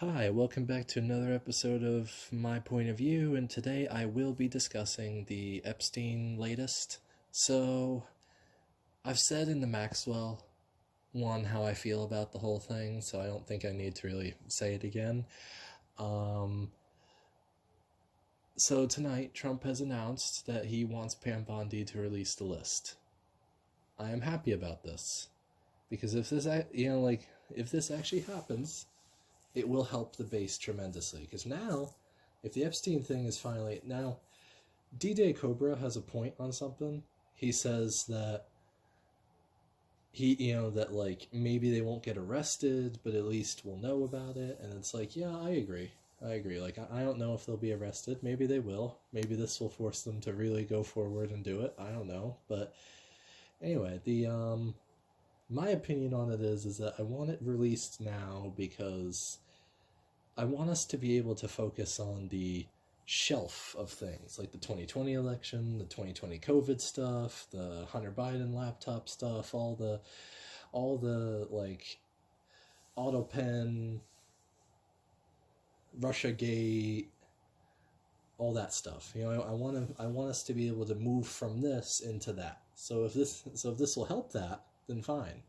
Hi, welcome back to another episode of My Point of View, and today I will be discussing the Epstein latest. So, I've said in the Maxwell one how I feel about the whole thing, so I don't think I need to really say it again. So tonight, Trump has announced that he wants Pam Bondi to release the list. I am happy about this, because if this, if this actually happens, it will help the base tremendously. Because now, if the Epstein thing is finally... Now, D-Day Cobra has a point on something. He says that maybe they won't get arrested, but at least we'll know about it. And it's like, yeah, I agree. Like, I don't know if they'll be arrested. Maybe they will. Maybe this will force them to really go forward and do it. I don't know. But anyway, my opinion on it is that I want it released now because I want us to be able to focus on the shelf of things, like the 2020 election, the 2020 COVID stuff, the Hunter Biden laptop stuff, all the like AutoPen, Russiagate, all that stuff. You know, I want us to be able to move from this into that. So if this will help that, then fine.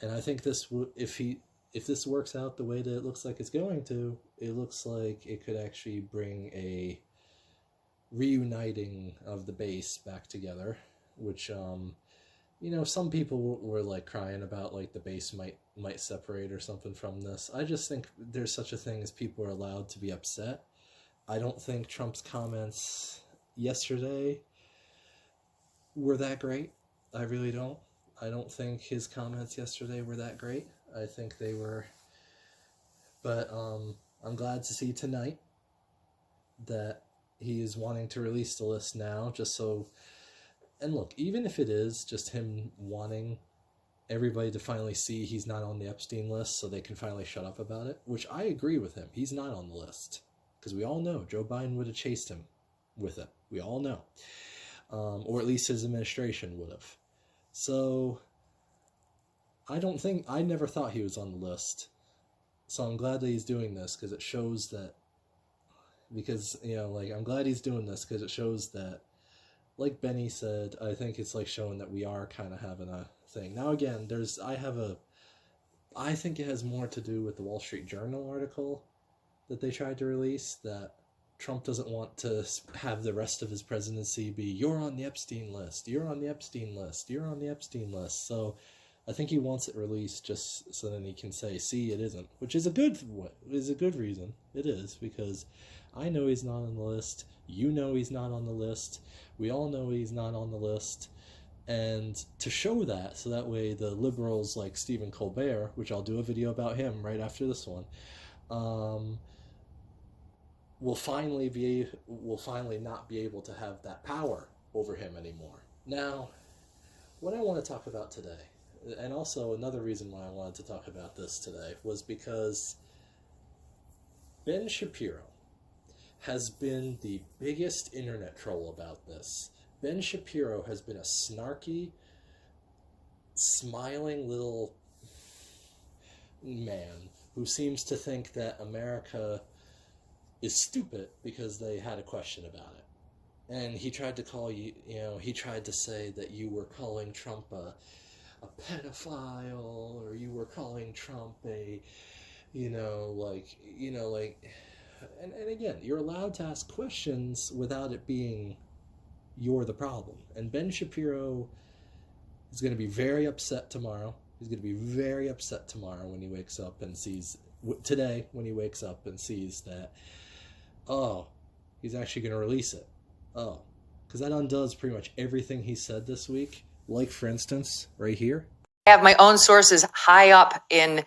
And I think if this works out the way that it looks like it's going to, it looks like it could actually bring a reuniting of the base back together, which some people were like crying about, like the base might separate or something from this. I just think there's such a thing as people are allowed to be upset. I don't think Trump's comments yesterday were that great. I really don't. I don't think his comments yesterday were that great. I think they were... But I'm glad to see tonight that he is wanting to release the list now, just so... And look, even if it is just him wanting everybody to finally see he's not on the Epstein list so they can finally shut up about it, which I agree with him. He's not on the list. Because we all know Joe Biden would have chased him with it. We all know. Or at least his administration would have. So, I never thought he was on the list. So I'm glad that he's doing this, because it shows that, I'm glad he's doing this, because it shows that, like Benny said, I think it's like showing that we are kind of having a thing. Now again, I think it has more to do with the Wall Street Journal article that they tried to release, that Trump doesn't want to have the rest of his presidency be, you're on the Epstein list, you're on the Epstein list, you're on the Epstein list. So I think he wants it released just so then he can say, see, it isn't, which is a good reason. It is, because I know he's not on the list. You know he's not on the list. We all know he's not on the list. And to show that, so that way the liberals like Stephen Colbert, which I'll do a video about him right after this one, will finally not be able to have that power over him anymore. Now, what I want to talk about today, and also another reason why I wanted to talk about this today, was because Ben Shapiro has been the biggest internet troll about this. Ben Shapiro has been a snarky, smiling little man who seems to think that America is stupid because they had a question about it. And he tried to call he tried to say that you were calling Trump a pedophile, or you were calling Trump and again, you're allowed to ask questions without it being you're the problem. And Ben Shapiro is going to be very upset tomorrow. He's going to be very upset tomorrow when he wakes up and sees, today, when he wakes up and sees that, he's actually going to release it. Because that undoes pretty much everything he said this week. Like, for instance, right here. I have my own sources high up in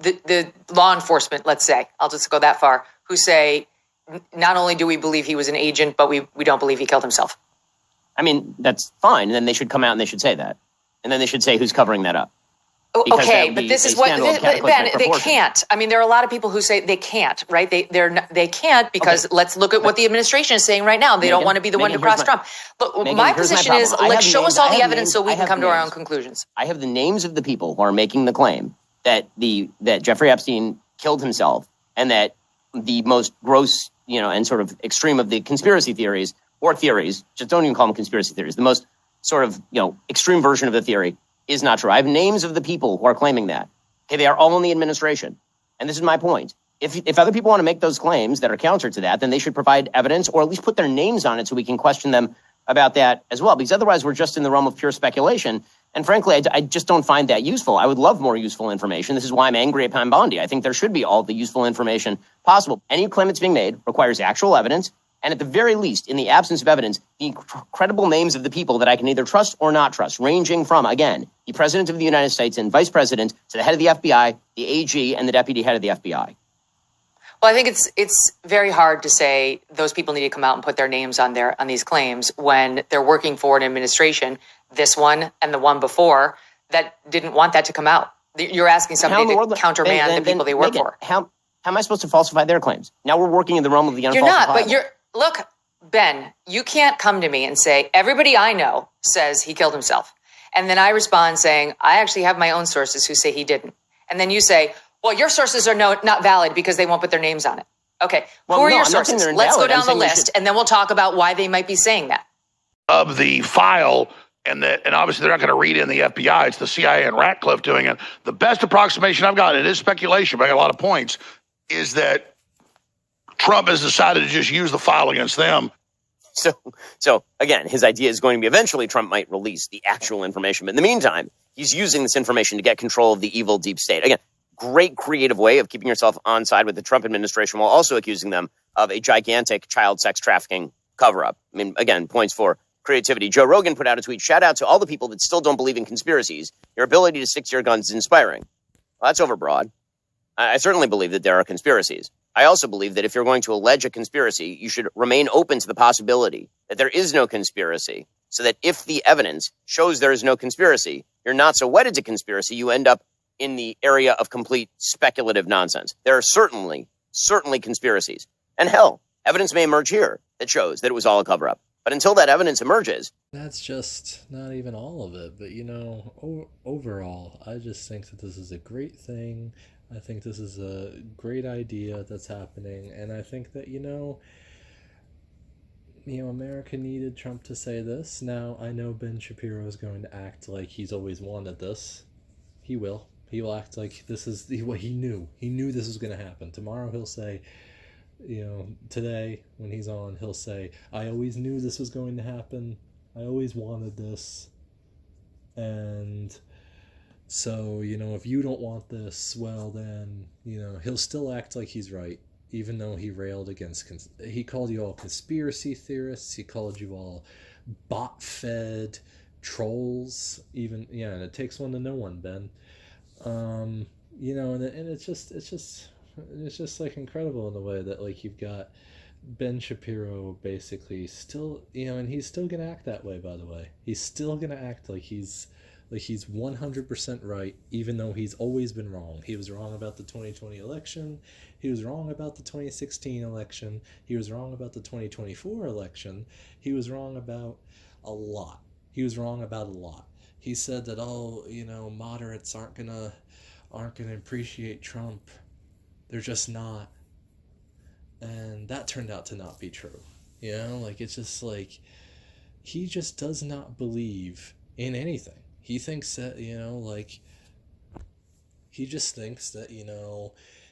the law enforcement, let's say, I'll just go that far, who say, not only do we believe he was an agent, but we don't believe he killed himself. I mean, that's fine. And then they should come out and they should say that. And then they should say who's covering that up. Okay, but this is what, Ben, they can't. I mean, there are a lot of people who say they can't, right? They can't because let's look at what the administration is saying right now. They don't want to be the one to cross Trump. But my position is, let's show us all the evidence so we can come to our own conclusions. I have the names of the people who are making the claim that Jeffrey Epstein killed himself and that the most gross, and sort of extreme of the conspiracy theories, or theories, just don't even call them conspiracy theories, the most sort of, extreme version of the theory is not true. I have names of the people who are claiming that. Okay, they are all in the administration. And this is my point. If other people want to make those claims that are counter to that, then they should provide evidence or at least put their names on it so we can question them about that as well. Because otherwise we're just in the realm of pure speculation. And frankly, I just don't find that useful. I would love more useful information. This is why I'm angry at Pam Bondi. I think there should be all the useful information possible. Any claim that's being made requires actual evidence. And at the very least, in the absence of evidence, the credible names of the people that I can either trust or not trust, ranging from, again, the President of the United States and Vice President to the head of the FBI, the AG, and the Deputy Head of the FBI. Well, I think it's very hard to say those people need to come out and put their names on these claims when they're working for an administration, this one and the one before, that didn't want that to come out. You're asking somebody to countermand the people they work for. How am I supposed to falsify their claims? Now we're working in the realm of the unfalsifiable. You're not, but look, Ben, you can't come to me and say, everybody I know says he killed himself. And then I respond saying, I actually have my own sources who say he didn't. And then you say, well, your sources are not valid because they won't put their names on it. Okay, who are your sources? Let's go down the list, and then we'll talk about why they might be saying that. Of the file, and obviously they're not going to read in the FBI. It's the CIA and Ratcliffe doing it. The best approximation I've got, it is speculation, but I got a lot of points, is that Trump has decided to just use the file against them. So again, his idea is going to be eventually Trump might release the actual information. But in the meantime, he's using this information to get control of the evil deep state. Again, great creative way of keeping yourself on side with the Trump administration while also accusing them of a gigantic child sex trafficking cover-up. I mean, again, points for creativity. Joe Rogan put out a tweet, shout out to all the people that still don't believe in conspiracies. Your ability to stick to your guns is inspiring. Well, that's overbroad. I certainly believe that there are conspiracies. I also believe that if you're going to allege a conspiracy, you should remain open to the possibility that there is no conspiracy, so that if the evidence shows there is no conspiracy, you're not so wedded to conspiracy, you end up in the area of complete speculative nonsense. There are certainly conspiracies. And hell, evidence may emerge here that shows that it was all a cover-up. But until that evidence emerges... That's just not even all of it. But, overall, I just think that this is a great thing. I think this is a great idea that's happening. And I think that, America needed Trump to say this. Now, I know Ben Shapiro is going to act like he's always wanted this. He will. He will act like this is what he knew. He knew this was going to happen. Tomorrow he'll say, today when he's on, he'll say, I always knew this was going to happen. I always wanted this. And so, if you don't want this, well then, he'll still act like he's right. Even though he railed against, he called you all conspiracy theorists. He called you all bot-fed trolls. Even, and it takes one to know one, Ben. And it's just like incredible in the way that like you've got Ben Shapiro basically still, and he's still gonna act that way. By the way, he's still gonna act like he's 100% right, even though he's always been wrong. He was wrong about the 2020 election. He was wrong about the 2016 election. He was wrong about the 2024 election. He was wrong about a lot. He said that moderates aren't gonna appreciate Trump. They're just not. And that turned out to not be true. It's just like he just does not believe in anything. He thinks that, he just thinks that,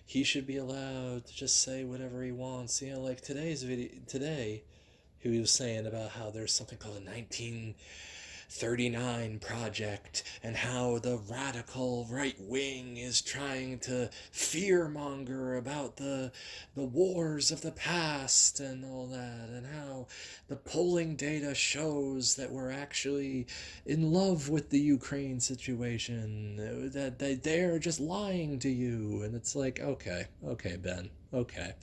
he should be allowed to just say whatever he wants. Like today's video, today, he was saying about how there's something called a 1939 project and how the radical right wing is trying to fearmonger about the wars of the past and all that, and how the polling data shows that we're actually in love with the Ukraine situation, that they're just lying to you. And it's like, okay, Ben, okay.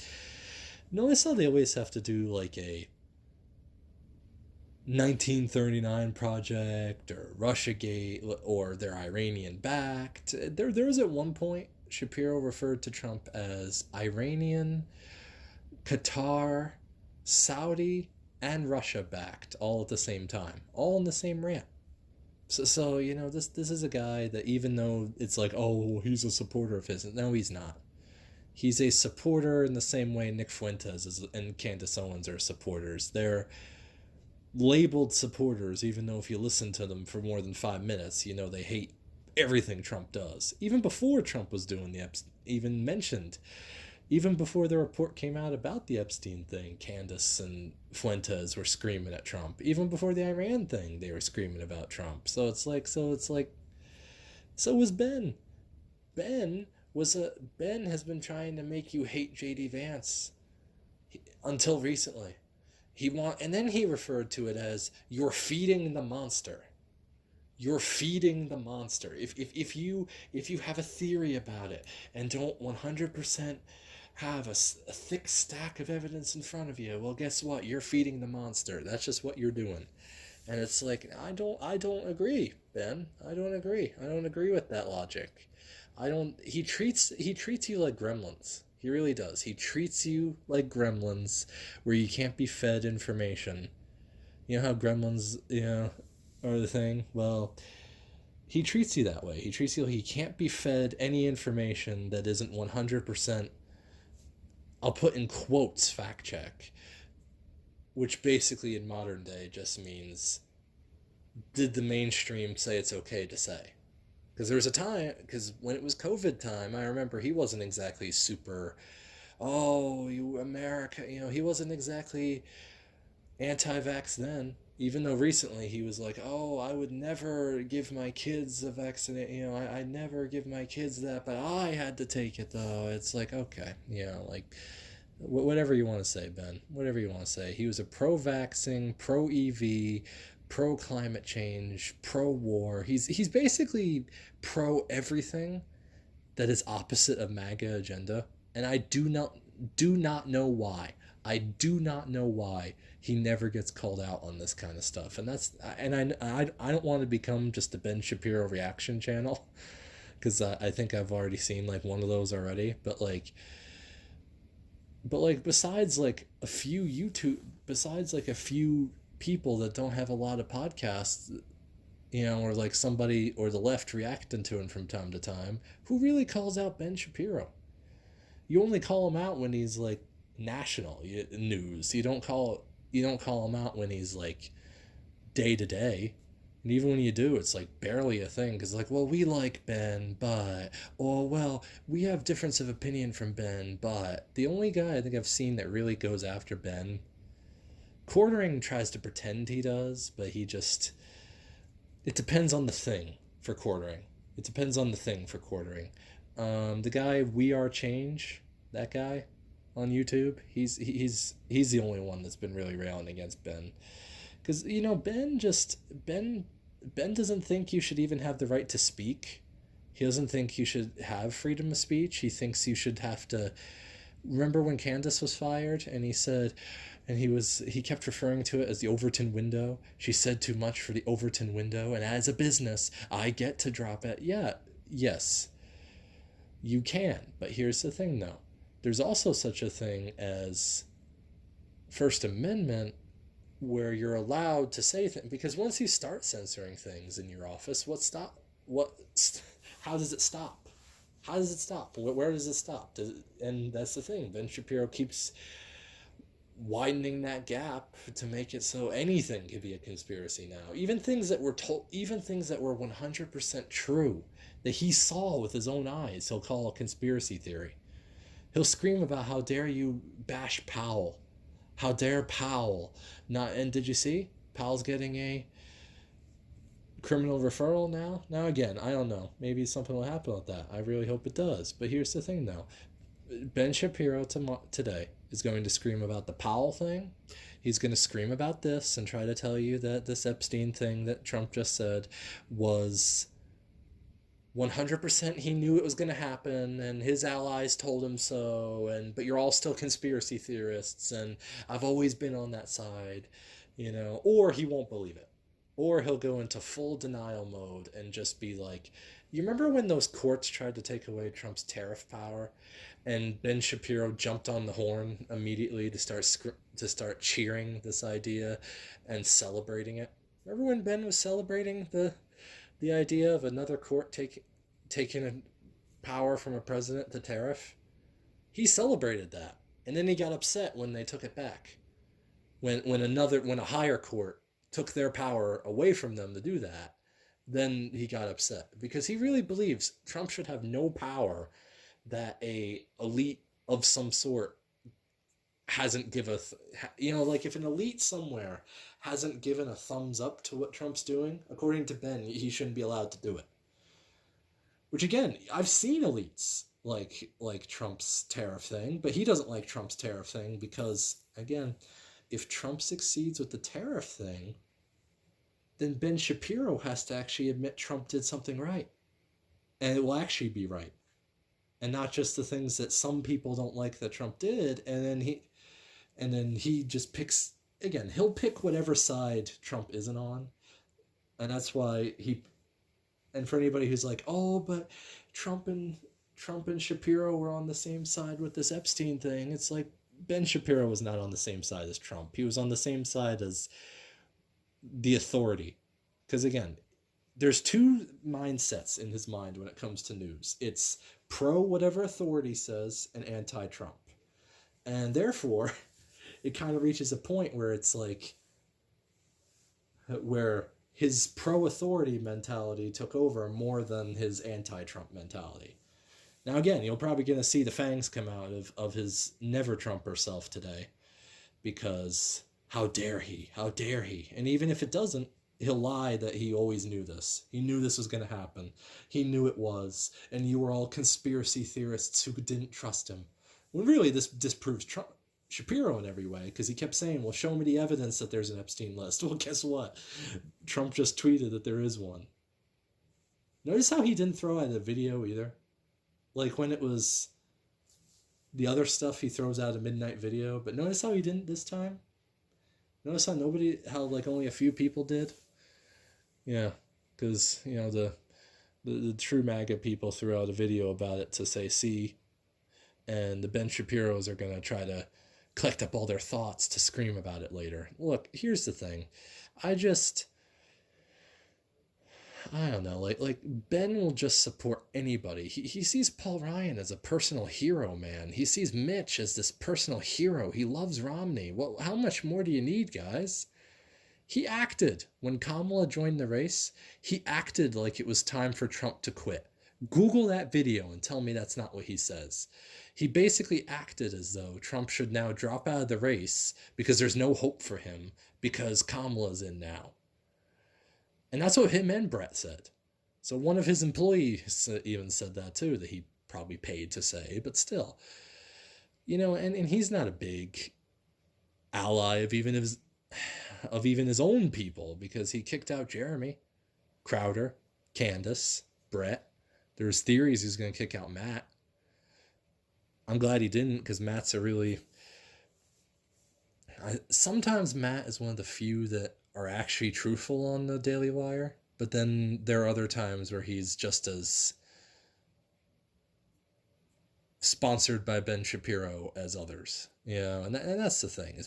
Notice how they always have to do like a 1939 project or Russiagate or they're Iranian backed. There was at one point Shapiro referred to Trump as Iranian, Qatar, Saudi, and Russia backed all at the same time, all in the same rant. So this is a guy that even though it's like, oh, he's a supporter of his, no, he's not. He's a supporter in the same way Nick Fuentes and Candace Owens are supporters. They're labeled supporters, even though if you listen to them for more than 5 minutes, you know they hate everything Trump does. Even before Trump was doing even before the report came out about the Epstein thing, Candace and Fuentes were screaming at Trump. Even before the Iran thing, they were screaming about Trump. So was Ben. Ben has been trying to make you hate JD Vance until recently. And then he referred to it as you're feeding the monster. You're feeding the monster. If you have a theory about it and don't 100% have a thick stack of evidence in front of you, well, guess what? You're feeding the monster. That's just what you're doing. And it's like, I don't agree, Ben. I don't agree. I don't agree with that logic. He treats you like gremlins. He really does. He treats you like gremlins where you can't be fed information. You know how gremlins, are the thing? Well, he treats you that way. He treats you like he can't be fed any information that isn't 100%, I'll put in quotes, fact check. Which basically in modern day just means, did the mainstream say it's okay to say? Because there was a time, because when it was COVID time, I remember he wasn't exactly super, oh, you America, he wasn't exactly anti-vax then. Even though recently he was like, oh, I would never give my kids a vaccine, I never give my kids that, but I had to take it though. It's like, okay, whatever you want to say, Ben, whatever you want to say. He was a pro-vaxxing, pro-EV, pro-climate change, pro-war. He's basically pro-everything that is opposite of MAGA agenda. And I do not know why. I do not know why he never gets called out on this kind of stuff. And I don't want to become just a Ben Shapiro reaction channel, because I think I've already seen like one of those already. But besides like a few people that don't have a lot of podcasts, or like somebody or the left reacting to him from time to time, who really calls out Ben Shapiro? You only call him out when he's like national news. You don't call him out when he's like day to day. And even when you do, it's like barely a thing, because like, well, we like Ben, but, or well, we have difference of opinion from Ben, but the only guy I think I've seen that really goes after Ben, Quartering tries to pretend he does, but it depends on the thing for Quartering. It depends on the thing for Quartering. The guy We Are Change, that guy on YouTube, he's the only one that's been really railing against Ben. Because, Ben doesn't think you should even have the right to speak. He doesn't think you should have freedom of speech. He thinks you should have to... Remember when Candace was fired and he said... And he kept referring to it as the Overton window. She said too much for the Overton window, and as a business, I get to drop it. Yeah, yes, you can. But here's the thing, though. There's also such a thing as First Amendment, where you're allowed to say things. Because once you start censoring things in your office, how does it stop? How does it stop? Where does it stop? And that's the thing. Ben Shapiro keeps widening that gap to make it so anything could be a conspiracy now. Even things that were 100% true, that he saw with his own eyes, he'll call a conspiracy theory. He'll scream about, how dare you bash Powell? How dare Powell not... And did you see? Powell's getting a criminal referral now? Now again, I don't know. Maybe something will happen with that. I really hope it does. But here's the thing, though. Ben Shapiro today is going to scream about the Powell thing. He's going to scream about this and try to tell you that this Epstein thing that Trump just said was 100% he knew it was going to happen and his allies told him so, but you're all still conspiracy theorists and I've always been on that side, or he won't believe it. Or he'll go into full denial mode and just be like, you remember when those courts tried to take away Trump's tariff power and Ben Shapiro jumped on the horn immediately to start cheering this idea and celebrating it? Remember when Ben was celebrating the idea of another court taking a power from a president, the tariff? he celebrated that. And then he got upset when they took it back. When a higher court took their power away from them to do that, then he got upset because he really believes Trump should have no power that a elite of some sort hasn't given like if an elite somewhere hasn't given a thumbs up to what Trump's doing, according to Ben, he shouldn't be allowed to do it. Which again, I've seen elites like Trump's tariff thing, but he doesn't like Trump's tariff thing because, again, if Trump succeeds with the tariff thing, then Ben Shapiro has to actually admit Trump did something right. And it will actually be right. And not just the things that some people don't like that Trump did, and then he just picks, again, he'll pick whatever side Trump isn't on. And that's why and for anybody who's like, oh, but Trump and Shapiro were on the same side with this Epstein thing. It's like, Ben Shapiro was not on the same side as Trump. He was on the same side as the authority. Because again, there's two mindsets in his mind when it comes to news. It's pro whatever authority says and anti-Trump. And therefore, it kind of reaches a point where it's like, where his pro-authority mentality took over more than his anti-Trump mentality. Now, again, you're probably going to see the fangs come out of his never-Trumper self today because how dare he? How dare he? And even if it doesn't, he'll lie that he always knew this. He knew this was going to happen. He knew it was. And you were all conspiracy theorists who didn't trust him. When really this disproves Shapiro in every way, because he kept saying, well, show me the evidence that there's an Epstein list. Well, guess what? Trump just tweeted that there is one. Notice how he didn't throw out a video either. Like when it was the other stuff, he throws out a midnight video. But notice how he didn't this time? Notice how like only a few people did? Yeah, because, the true MAGA people threw out a video about it to say, see, and the Ben Shapiros are going to try to collect up all their thoughts to scream about it later. Look, here's the thing. I don't know, like Ben will just support anybody. He sees Paul Ryan as a personal hero, man. He sees Mitch as this personal hero. He loves Romney. Well, how much more do you need, guys? He acted when Kamala joined the race. He acted like it was time for Trump to quit. Google that video and tell me that's not what he says. He basically acted as though Trump should now drop out of the race because there's no hope for him because Kamala's in now. And that's what him and Brett said. So one of his employees even said that too, that he probably paid to say, but still. And he's not a big ally of even his own people, because he kicked out Jeremy, Crowder, Candace, Brett. There's theories he's going to kick out Matt. I'm glad he didn't, because Matt's sometimes Matt is one of the few that are actually truthful on the Daily Wire, but then there are other times where he's just as sponsored by Ben Shapiro as others. And that's the thing.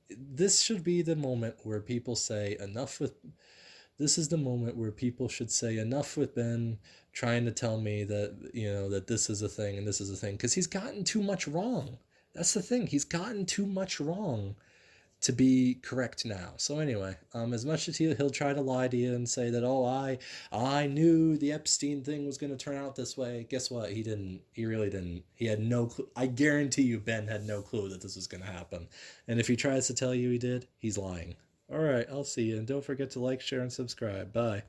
This should be the moment where people say enough with... This is the moment where people should say enough with Ben trying to tell me that, that this is a thing and this is a thing, because he's gotten too much wrong. That's the thing. He's gotten too much wrong to be correct now. So anyway, as much as he'll try to lie to you and say that, oh, I knew the Epstein thing was going to turn out this way. Guess what? He didn't. He really didn't. He had no clue. I guarantee you Ben had no clue that this was going to happen. And if he tries to tell you he did, he's lying. All right, I'll see you. And don't forget to like, share, and subscribe. Bye.